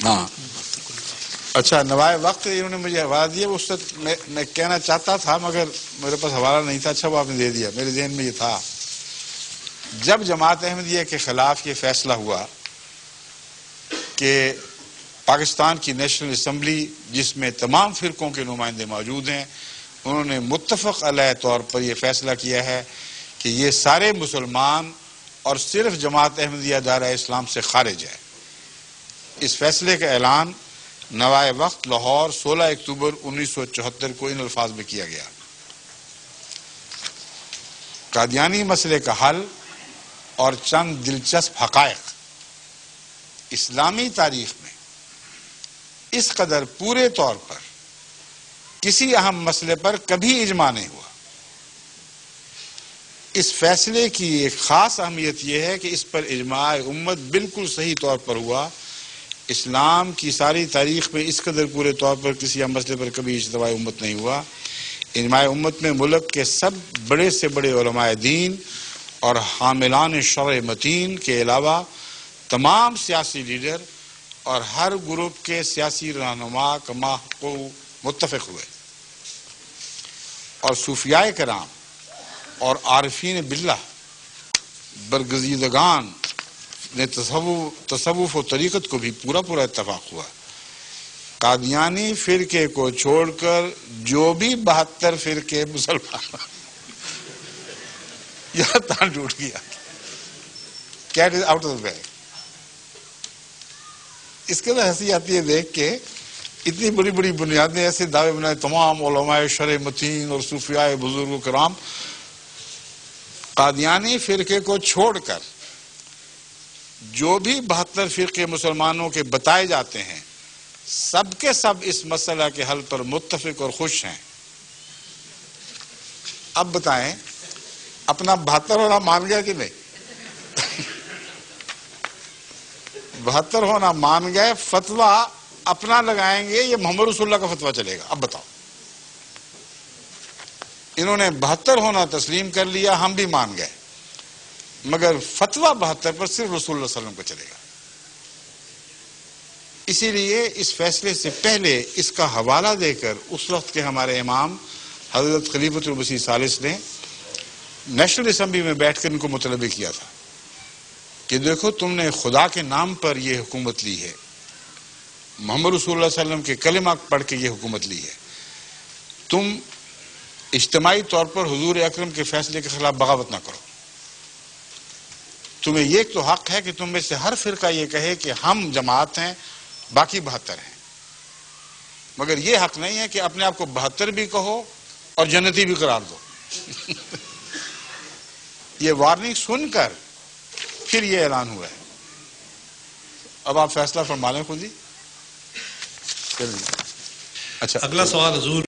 ہاں اچھا، نوائے وقت انہوں نے مجھے حوالہ دیا، اس وقت میں کہنا چاہتا تھا مگر میرے پاس حوالہ نہیں تھا. اچھا وہ آپ نے دے دیا، میرے ذہن میں یہ تھا. جب جماعت احمدیہ کے خلاف یہ فیصلہ ہوا کہ پاکستان کی نیشنل اسمبلی جس میں تمام فرقوں کے نمائندے موجود ہیں، انہوں نے متفق علیہ طور پر یہ فیصلہ کیا ہے کہ یہ سارے مسلمان اور صرف جماعت احمدیہ دائرہ اسلام سے خارج ہے. اس فیصلے کا اعلان نوائے وقت لاہور 16 اکتوبر 1974 کو ان الفاظ میں کیا گیا: قادیانی مسئلے کا حل اور چند دلچسپ حقائق. اسلامی تاریخ میں اس قدر پورے طور پر کسی اہم مسئلے پر کبھی اجماع نہیں ہوا. اس فیصلے کی ایک خاص اہمیت یہ ہے کہ اس پر اجماع امت بالکل صحیح طور پر ہوا. اسلام کی ساری تاریخ میں اس قدر پورے طور پر کسی اہم مسئلے پر کبھی اجماع امت نہیں ہوا. اجماع امت میں ملک کے سب بڑے سے بڑے علماء دین اور حاملان شرع متین کے علاوہ تمام سیاسی لیڈر اور ہر گروپ کے سیاسی رہنما کما کو متفق ہوئے، اور صوفیاء کرام اور عارفین باللہ برگزیدگان نے تصوف و طریقت کو بھی پورا اتفاق ہوا. قادیانی فرقے کو چھوڑ کر جو بھی 72 فرقے مسلمان یہاں تان ٹوٹ گیا. Cat is out of the bag. اس کے اندر ہنسی آتی ہے دیکھ کے، اتنی بڑی بڑی بنیادیں ایسے دعوے بنائے تمام علماء شرع متین اور صوفیاء بزرگ و کرام. قادیانی فرقے کو چھوڑ کر جو بھی 72 فرقے مسلمانوں کے بتائے جاتے ہیں، سب کے سب اس مسئلہ کے حل پر متفق اور خوش ہیں. اب بتائیں اپنا 72 ہونا مان گیا کہ نہیں؟ 72 ہونا مان گئے. فتویٰ اپنا لگائیں گے یہ محمد رسول اللہ کا فتویٰ چلے گا؟ اب بتاؤ. انہوں نے 72 ہونا تسلیم کر لیا، ہم بھی مان گئے، مگر فتویٰ 72 پر صرف رسول اللہ صلی اللہ علیہ وسلم کو چلے گا. اسی لیے اس فیصلے سے پہلے اس کا حوالہ دے کر اس وقت کے ہمارے امام حضرت خلیفۃ المسیح ثالث نے نیشنل اسمبلی میں بیٹھ کر ان کو مطلبہ کیا تھا کہ دیکھو تم نے خدا کے نام پر یہ حکومت لی ہے، محمد رسول اللہ صلی اللہ علیہ وسلم کے کلمہ پڑھ کے یہ حکومت لی ہے. تم اجتماعی طور پر حضور اکرم کے فیصلے کے خلاف بغاوت نہ کرو. تمہیں یہ تو حق ہے کہ تم میں سے ہر فرقہ یہ کہے کہ ہم جماعت ہیں، باقی 72 ہیں، مگر یہ حق نہیں ہے کہ اپنے آپ کو 72 بھی کہو اور جنتی بھی قرار دو. یہ وارننگ سن کر پھر یہ اعلان ہوا ہے. اب آپ فیصلہ فرما لیں خود ہی. اچھا، اگلا سوال حضور